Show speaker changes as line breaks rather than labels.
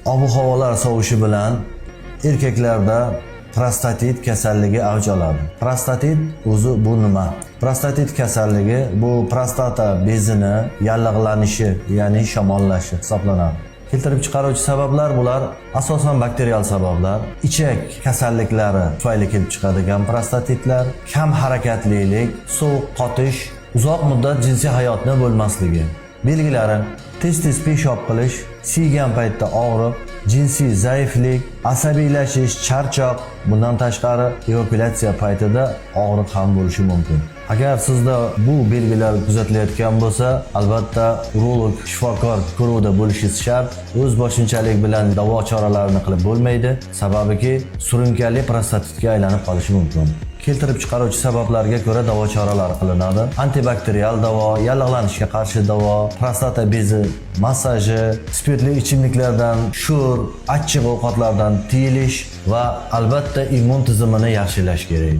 Ob-havolar sovishi bilan erkaklarda prostatit kasalligi avj oladi. Prostatit o'zi bu nima? Prostatit kasalligi bu prostata bezini yallig'lanishi, ya'ni shamollashi hisoblanadi. Keltirib chiqaruvchi sabablar bular asosan bakterial sabablar, ichak kasalliklari tufayli kelib chiqadigan prostatitlar, kam harakatlilik, sovuq qotish, uzoq muddat jinsiy hayotni bo'lmasligi. Belgilari: tez-tez peshob qilish, siygan paytda og'riq, jinsiy zaiflik, asabiylashish, charchoq, bundan tashqari evakuatsiya paytida og'riq ham bo'lishi mumkin. Agar sizda bu belgilar kuzatilayotgan bo'lsa, albatta urolog shifokor ko'ruvida bo'lishingiz shart. O'z boshunchalik bilan davo choralarini qilib bo'lmaydi, sababiki surunkali prostatitga aylanib qolishi mumkin. Keltirib chiqaruvchi sabablarga ko'ra davo choralari qilinadi. Antibakterial davo, yallig'lanishga qarshi davo, prostata bezi massaji, spirtli ichimliklardan, sho'r, achchiq ovqatlardan tiyilish va albatta immun tizimini yaxshilash kerak.